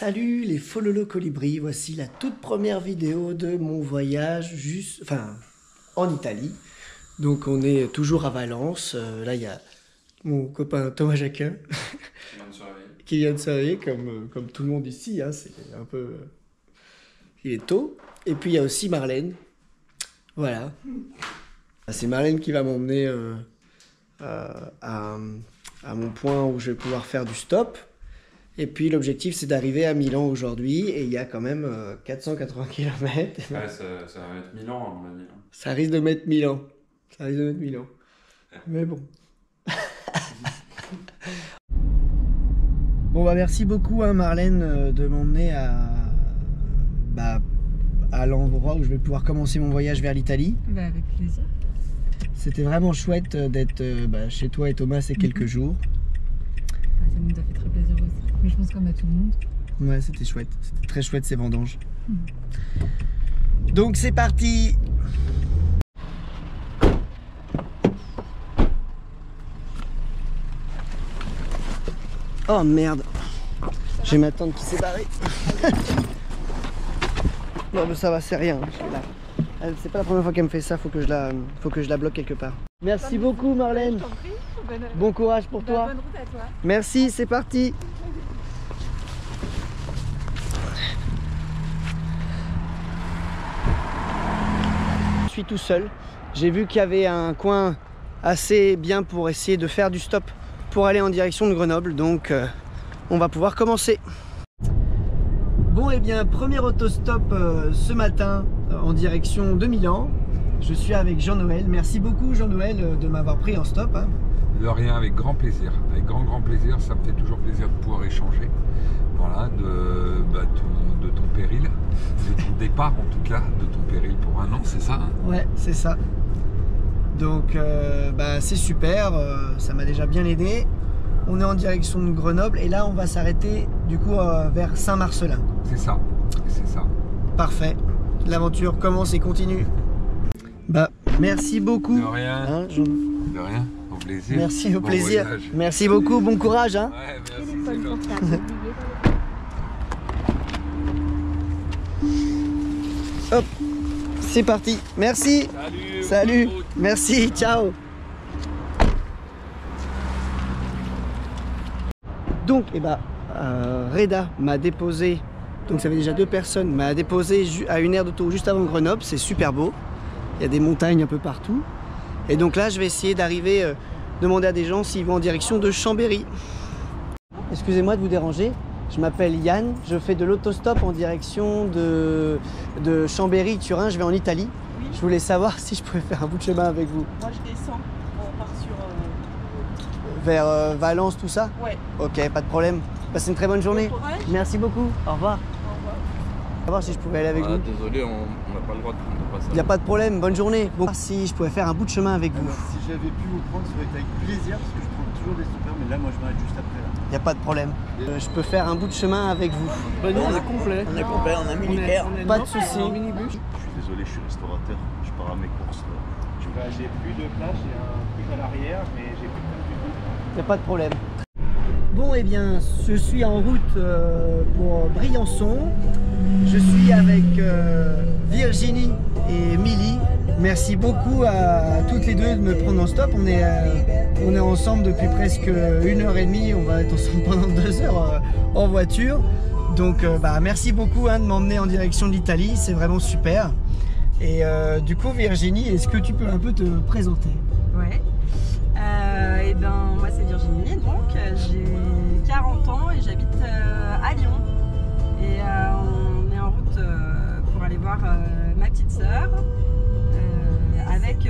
Salut les Fololo Colibri, voici la toute première vidéo de mon voyage en Italie. Donc on est toujours à Valence, là il y a mon copain Thomas Jacquin qui vient de se réveiller comme tout le monde ici, hein, c'est un peu... il est tôt. Et puis il y a aussi Marlène, voilà. C'est Marlène qui va m'emmener à mon point où je vais pouvoir faire du stop. Et puis l'objectif c'est d'arriver à Milan aujourd'hui et il y a quand même 480 km. Ouais, ça va mettre 1000 ans à mon avis. Ça risque de mettre 1000 ans. Ça risque de mettre 1000 ans. Mais bon. Bon bah merci beaucoup hein, Marlène de m'emmener à l'endroit où je vais pouvoir commencer mon voyage vers l'Italie. Bah avec plaisir. C'était vraiment chouette d'être chez toi et Thomas ces quelques jours. Ça nous a fait très plaisir aussi. Mais je pense comme à tout le monde. Ouais, c'était chouette. C'était très chouette ces vendanges. Donc c'est parti. Oh merde. J'ai ma tante qui s'est barrée. Non mais ça va, c'est rien. C'est pas la première fois qu'elle me fait ça, faut que je la bloque quelque part. Merci beaucoup Marlène. Je t'en prie. Bon courage pour toi. Bonne route à toi. Merci, c'est parti. Je suis tout seul. J'ai vu qu'il y avait un coin assez bien pour essayer de faire du stop pour aller en direction de Grenoble. Donc on va pouvoir commencer. Bon et bien, premier autostop ce matin en direction de Milan. Je suis avec Jean-Noël. Merci beaucoup Jean-Noël de m'avoir pris en stop. Hein. De rien, avec grand plaisir. Avec grand plaisir, ça me fait toujours plaisir de pouvoir échanger. Voilà, de ton péril, de ton départ en tout cas, de ton péril pour un an, c'est ça hein? Ouais, c'est ça. Donc c'est super, ça m'a déjà bien aidé. On est en direction de Grenoble et là on va s'arrêter du coup vers Saint-Marcellin. C'est ça, c'est ça. Parfait, l'aventure commence et continue. Bah merci beaucoup. De rien, hein, de rien, au plaisir. Merci, au bon plaisir. Voyage. Merci beaucoup, bon courage. Hein. Ouais, merci. Hop, c'est parti. Merci. Salut. Merci, ciao. Donc, Reda m'a déposé, donc ça fait déjà 2 personnes, m'a déposé à 1 heure d'auto juste avant Grenoble. C'est super beau. Il y a des montagnes un peu partout. Et donc là, je vais essayer d'arriver, demander à des gens s'ils vont en direction de Chambéry. Excusez-moi de vous déranger. Je m'appelle Yann, je fais de l'autostop en direction de Chambéry, Turin, je vais en Italie. Oui. Je voulais savoir si je pouvais faire un bout de chemin avec vous. Moi je descends, on part sur... Vers Valence, tout ça? Ouais. Ok, pas de problème. Passez une très bonne journée. Merci beaucoup, au revoir. Au revoir. Savoir si je pouvais aller avec vous. Désolé, on n'a pas le droit de prendre le passage. Il n'y a pas de problème, bonne journée. Bon, si je pouvais faire un bout de chemin avec vous. Alors, si j'avais pu vous prendre, ça aurait été avec plaisir, parce que je prends toujours des stoppers, mais là, moi, je m'arrête juste après. Il n'y a pas de problème. Je peux faire un bout de chemin avec vous. Bah nous on est complet. On est complet, on a mis l'hyper. Pas de soucis. Je suis désolé, je suis restaurateur, je pars à mes courses. Là. J'ai plus de place, j'ai un truc à l'arrière, mais j'ai plus de place du tout. Il n'y a pas de problème. Bon, eh bien, je suis en route pour Briançon. Je suis avec Virginie et Milly. Merci beaucoup à toutes les deux de me prendre en stop. On est ensemble depuis presque 1h30. On va être ensemble pendant 2 heures en voiture. Donc, merci beaucoup de m'emmener en direction de l'Italie. C'est vraiment super. Et du coup, Virginie, est-ce que tu peux un peu te présenter? Ouais. Et ben moi c'est Virginie, donc j'ai 40 ans et j'habite à Lyon. Et on est en route pour aller voir ma petite sœur avec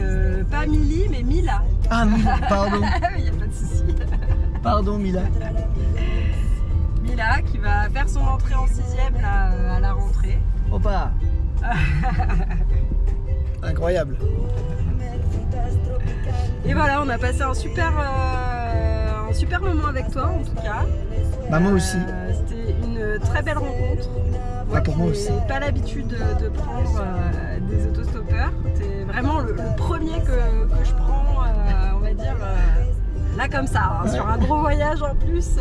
pas Milly mais Mila. Ah Mila, pardon. Il n'y a pas de souci. Pardon Mila. Mila qui va faire son entrée en 6e là, à la rentrée. Opa. Incroyable. Et voilà, on a passé un super moment avec toi en tout cas. Bah moi aussi. C'était une très belle rencontre. Bah pour moi aussi. J'ai pas l'habitude de prendre des autostoppeurs. C'est vraiment le premier que je prends, on va dire, là comme ça, hein, sur un gros voyage en plus.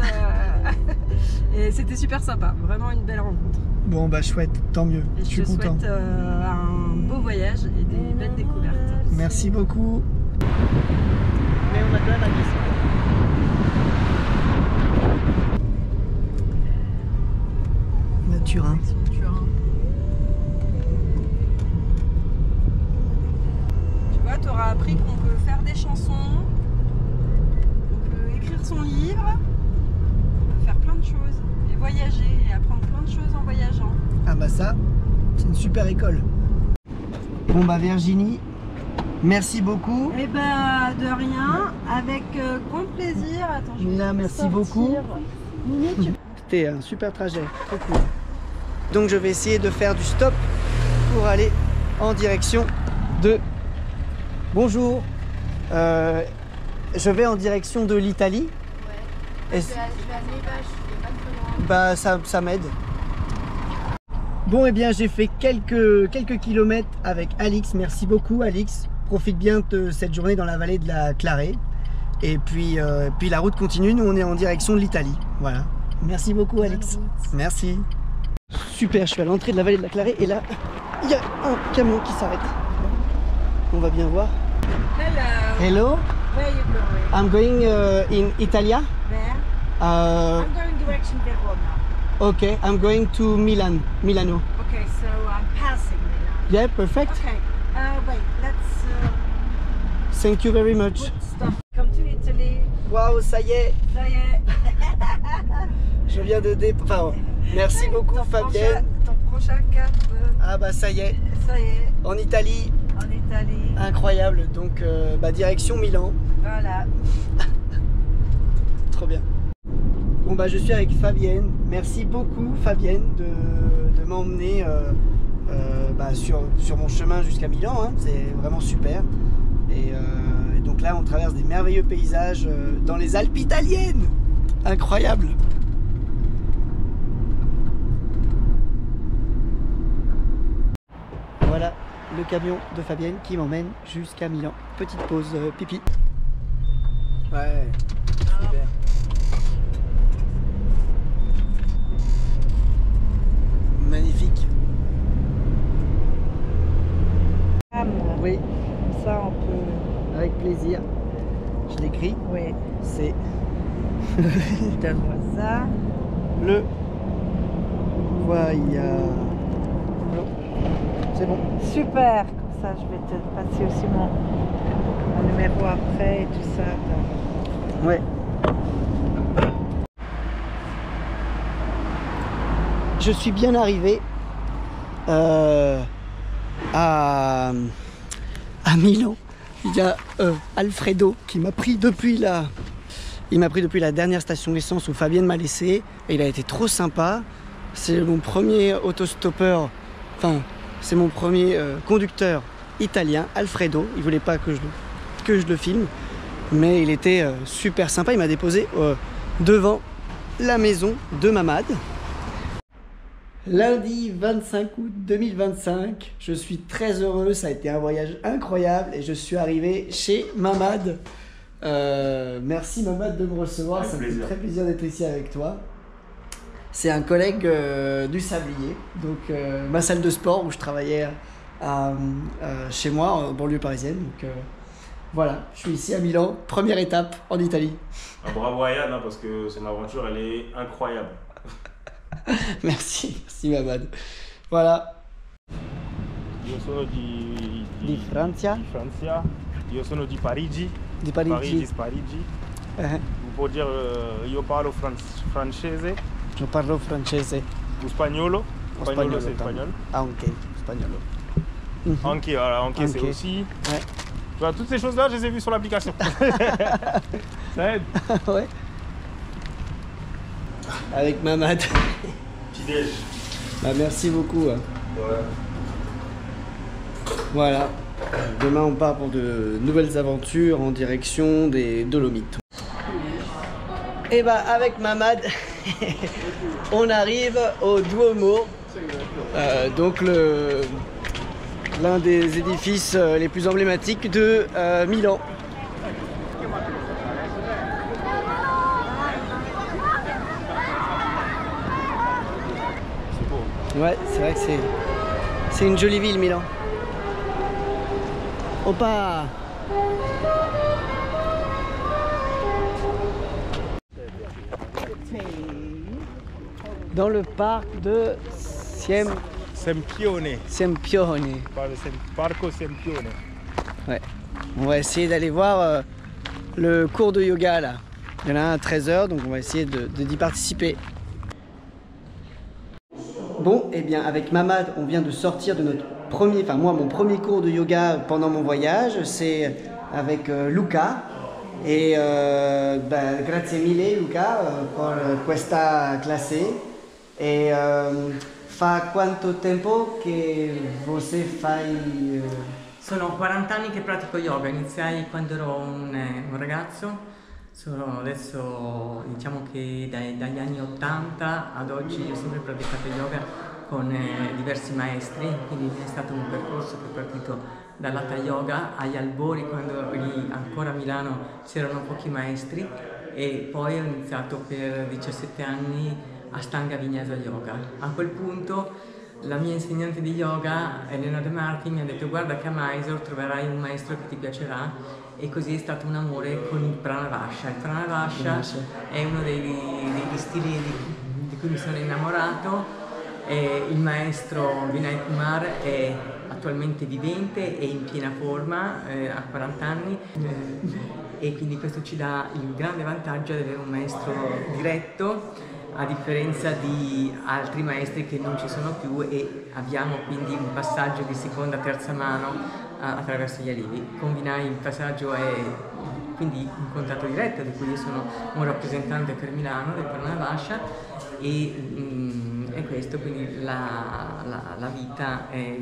Et c'était super sympa, vraiment une belle rencontre. Bon bah chouette, tant mieux, Et je suis te content. souhaite un beau voyage et des belles découvertes. Merci beaucoup. Mais on a quand même un guise. Turin. Tu vois, tu auras appris qu'on peut faire des chansons, on peut écrire son livre, on peut faire plein de choses et voyager et apprendre plein de choses en voyageant. Ah bah ça, c'est une super école. Bon bah Virginie, merci beaucoup. Eh ben de rien, avec grand plaisir. Attends, je vais Mila, merci sortir. beaucoup. Mimi, C'était un super trajet, trop cool. Donc je vais essayer de faire du stop pour aller en direction de... Bonjour, je vais en direction de l'Italie. Ouais. Je vais à Neva, je fais pas très loin. Bah ça m'aide. Bon et bien j'ai fait quelques kilomètres avec Alix. Merci beaucoup Alix. Profite bien de cette journée dans la vallée de la Clarée. Et puis la route continue. Nous on est en direction de l'Italie. Voilà. Merci beaucoup Alix. Merci. Super, je suis à l'entrée de la vallée de la Clarée et là il y a un camion qui s'arrête. On va bien voir. hello. Hello, Where are you going? I'm going in Italia. Where? Uh, I'm going direction Verona. okay, I'm going to Milano. Okay, so I'm passing Milan. Yeah, perfect. Okay, wait, let's Thank you very much. put stuff. Come to Italy. Waouh, ça y est, Ça y est. je viens de enfin, merci beaucoup Fabienne. Ton prochain cap, Ah bah ça y est, ça y est, en Italie, en Italie. incroyable. Donc direction Milan, Voilà. trop bien. Bon bah je suis avec Fabienne. Merci beaucoup Fabienne de m'emmener sur mon chemin jusqu'à Milan. Hein. C'est vraiment super. Et donc là on traverse des merveilleux paysages dans les Alpes italiennes. Incroyable. Voilà le camion de Fabienne qui m'emmène jusqu'à Milan. Petite pause pipi. Ouais, super. Magnifique. Oui, Comme ça, on peut. avec plaisir. Je l'écris. Oui. C'est Donne-moi ça. le voyage. C'est bon. Super. Comme ça, je vais te passer aussi mon numéro après et tout ça. Ouais. Je suis bien arrivé à Milan. Il y a Alfredo qui m'a pris depuis la dernière station d'essence où Fabienne m'a laissé. Et il a été trop sympa. C'est mon premier autostoppeur, enfin c'est mon premier conducteur italien, Alfredo. Il voulait pas que je le filme, mais il était super sympa. Il m'a déposé devant la maison de Mamad. Lundi 25 août 2025, je suis très heureux, ça a été un voyage incroyable et je suis arrivé chez Mamad. Merci Mamad de me recevoir, ça me fait très plaisir d'être ici avec toi. C'est un collègue du Sablier, donc ma salle de sport où je travaillais chez moi en banlieue parisienne. Donc voilà, je suis ici à Milan, première étape en Italie. Bravo à Yann, hein, parce que son aventure elle est incroyable. Merci Mamad. Voilà. Io sono di Francia. Di Francia. Io sono di Parigi. Di Parigi. Parigi. Può dire io parlo francese. Io parlo francese. Ou spagnolo. Spagnolo c'est espagnol. Anche spagnolo. Anche, voilà, anche c'est aussi. Ouais. Tu vois, toutes ces choses là, je les ai vues sur l'application. Ça aide. Ouais. Avec Mamad. Petit déj. Bah, merci beaucoup. Ouais. Voilà. Demain, on part pour de nouvelles aventures en direction des Dolomites. Et bah, avec Mamad, on arrive au Duomo. Donc, l'un des édifices les plus emblématiques de Milan. Ouais, c'est vrai que c'est une jolie ville, Milan. Opa! Dans le parc de Sempione. Sempione. Parco Sempione. Ouais. On va essayer d'aller voir le cours de yoga là. Il y en a un à 13h, donc on va essayer d'y participer. Bon, et bien avec Mamad, on vient de sortir de notre premier, enfin moi, mon premier cours de yoga pendant mon voyage, c'est avec Luca. Et grazie mille Luca pour questa classe. E fa quanto tempo che você fai? Sono 40 anni che pratico yoga, iniziai quando ero un ragazzo, adesso diciamo che dagli anni 80 ad oggi ho sempre praticato yoga con diversi maestri, quindi è stato un percorso che è partito dall'Hatha Yoga agli albori, quando ancora a Milano c'erano pochi maestri, e poi ho iniziato per 17 anni Ashtanga Vinyasa Yoga. A quel punto la mia insegnante di yoga, Elena De Marchi, mi ha detto: guarda che a Mysore troverai un maestro che ti piacerà, e così è stato un amore con il Pranavasha. Il Pranavasha è uno degli stili di cui mi sono innamorato. Il maestro Vinay Kumar è attualmente vivente e in piena forma, ha 40 anni, e quindi questo ci dà il grande vantaggio di avere un maestro diretto, a differenza di altri maestri che non ci sono più, e abbiamo quindi un passaggio di seconda, terza mano attraverso gli allievi. Con Vinay il passaggio è quindi un contatto diretto, di cui io sono un rappresentante per Milano del Pranavasha, e questo, quindi la vita è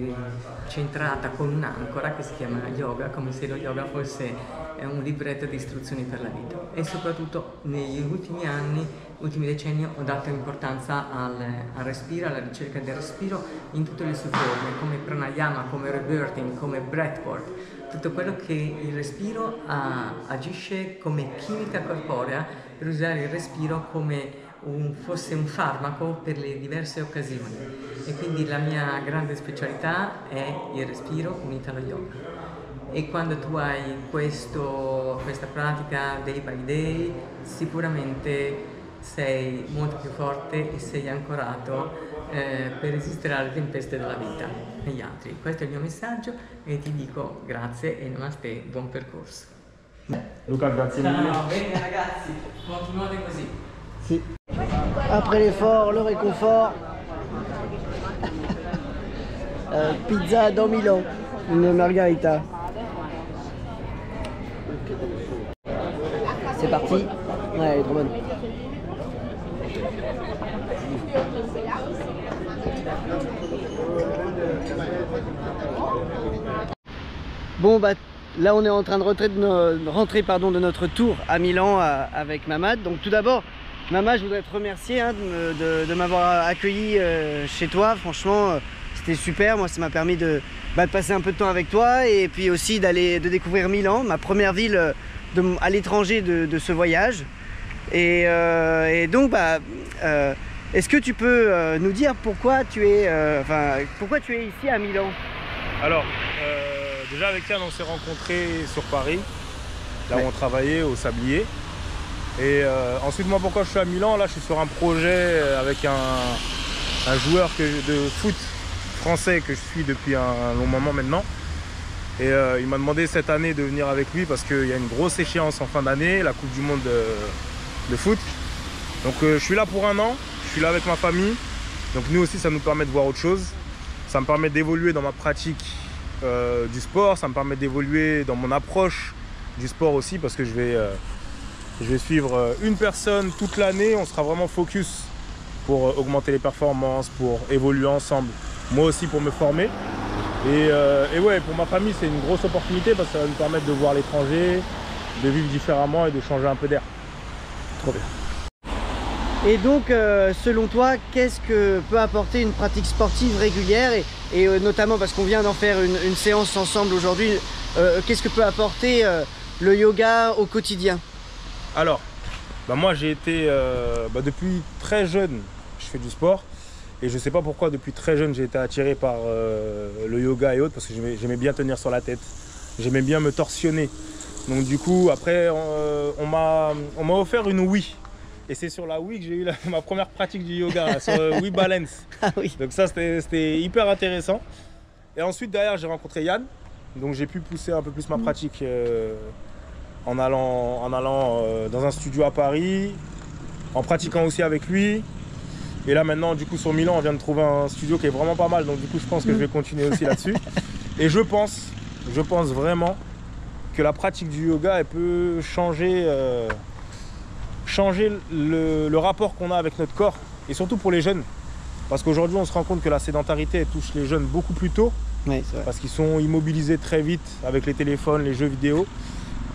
centrata con un'ancora che si chiama yoga, come se lo yoga fosse un libretto di istruzioni per la vita. E soprattutto negli ultimi decenni ho dato importanza al respiro, alla ricerca del respiro in tutte le sue forme, come pranayama, come rebirthing, come breathwork, tutto quello che il respiro agisce come chimica corporea, per usare il respiro come fosse un farmaco per le diverse occasioni. E quindi la mia grande specialità è il respiro unito allo yoga. E quando tu hai questa pratica day by day, sicuramente sei molto più forte e sei ancorato per resistere alle tempeste della vita negli altri. Questo è il mio messaggio, e ti dico grazie e namaste, buon percorso. Luca, grazie mille. Ciao, bene ragazzi, continuate così. Sì. Après l'effort, le réconfort. Pizza dans Milan, une margarita. C'est parti. Ouais, elle est trop bonne. Bon bah là on est en train de rentrer de notre tour à Milan avec Mamad. Donc tout d'abord, Mamad, je voudrais te remercier de m'avoir accueilli chez toi. Franchement c'était super, moi ça m'a permis de passer un peu de temps avec toi, et puis aussi de découvrir Milan, ma première ville à l'étranger de ce voyage. Et donc est-ce que tu peux nous dire pourquoi tu es ici à Milan? Alors déjà avec Yann on s'est rencontrés sur Paris, là où on travaillait au Sablier. Et ensuite moi pourquoi je suis à Milan? Là je suis sur un projet avec un joueur de foot français que je suis depuis un long moment maintenant. Et il m'a demandé cette année de venir avec lui parce qu'il y a une grosse échéance en fin d'année, la Coupe du Monde de foot. Donc je suis là pour un an, je suis là avec ma famille. Donc nous aussi ça nous permet de voir autre chose. Ça me permet d'évoluer dans ma pratique du sport, ça me permet d'évoluer dans mon approche du sport aussi, parce que je vais suivre une personne toute l'année. On sera vraiment focus pour augmenter les performances, pour évoluer ensemble, moi aussi pour me former. Et ouais, pour ma famille c'est une grosse opportunité parce que ça va nous permettre de voir l'étranger, de vivre différemment et de changer un peu d'air. Trop bien. Et donc, selon toi, qu'est-ce que peut apporter une pratique sportive régulière, et notamment parce qu'on vient d'en faire une séance ensemble aujourd'hui, qu'est-ce que peut apporter le yoga au quotidien? Alors, moi j'ai été, depuis très jeune, je fais du sport. Et je sais pas pourquoi, depuis très jeune, j'ai été attiré par le yoga et autres, parce que j'aimais bien tenir sur la tête. J'aimais bien me torsionner. Donc du coup, après, on m'a offert une Wii. Et c'est sur la Wii que j'ai eu ma première pratique du yoga, sur Wii Balance. Ah oui. Donc ça, c'était hyper intéressant. Et ensuite, derrière, j'ai rencontré Yann. Donc j'ai pu pousser un peu plus ma pratique en allant dans un studio à Paris, en pratiquant aussi avec lui. Et là maintenant, du coup, sur Milan, on vient de trouver un studio qui est vraiment pas mal. Donc du coup, je pense que je vais continuer aussi là-dessus. Et je pense vraiment que la pratique du yoga, elle peut changer le rapport qu'on a avec notre corps. Et surtout pour les jeunes. Parce qu'aujourd'hui, on se rend compte que la sédentarité, elle touche les jeunes beaucoup plus tôt. Oui, c'est vrai. Parce qu'ils sont immobilisés très vite avec les téléphones, les jeux vidéo.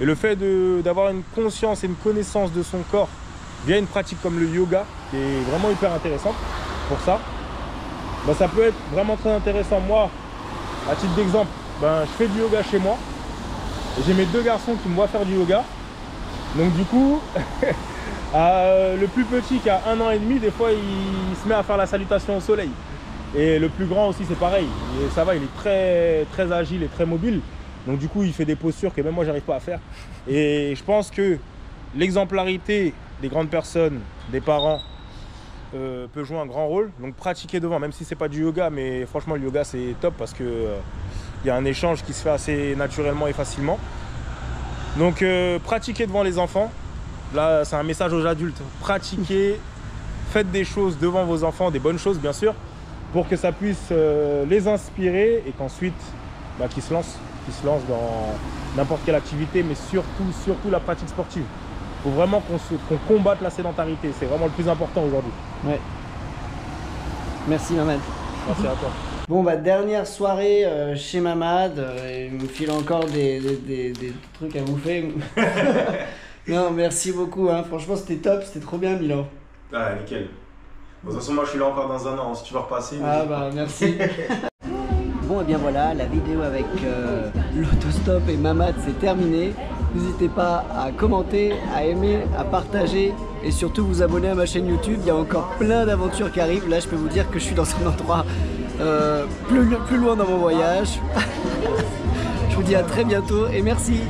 Et le fait d'avoir une conscience et une connaissance de son corps via une pratique comme le yoga, qui est vraiment hyper intéressante pour ça, bah, ça peut être vraiment très intéressant. Moi, à titre d'exemple, je fais du yoga chez moi. Et j'ai mes 2 garçons qui me voient faire du yoga. Donc du coup, le plus petit qui a 1 an et demi, des fois il se met à faire la salutation au soleil. Et le plus grand aussi, c'est pareil. Et ça va, il est très, très agile et très mobile. Donc du coup, il fait des postures que même moi, j'arrive pas à faire. Et je pense que l'exemplarité des grandes personnes, des parents, peut jouer un grand rôle. Donc pratiquer devant, même si c'est pas du yoga, mais franchement, le yoga, c'est top parce que il y a un échange qui se fait assez naturellement et facilement. Donc pratiquer devant les enfants. Là, c'est un message aux adultes. Pratiquez, faites des choses devant vos enfants, des bonnes choses, bien sûr, pour que ça puisse les inspirer et qu'ensuite, qu'ils se lancent dans n'importe quelle activité, mais surtout la pratique sportive. Il faut vraiment qu'on combatte la sédentarité. C'est vraiment le plus important aujourd'hui. Ouais. Merci Mamad. Merci à toi. Bon, dernière soirée chez Mamad. Il me file encore des trucs à bouffer. Non, merci beaucoup. Hein. Franchement, c'était top. C'était trop bien, Milan. Ah, nickel. Bon, de toute façon, moi, je suis là encore dans 1 an. Si tu veux repasser... Ah merci. Bon, et bien voilà, la vidéo avec l'autostop et Mamad, c'est terminé. N'hésitez pas à commenter, à aimer, à partager et surtout vous abonner à ma chaîne YouTube. Il y a encore plein d'aventures qui arrivent. Là, je peux vous dire que je suis dans un endroit plus loin dans mon voyage. Je vous dis à très bientôt et merci.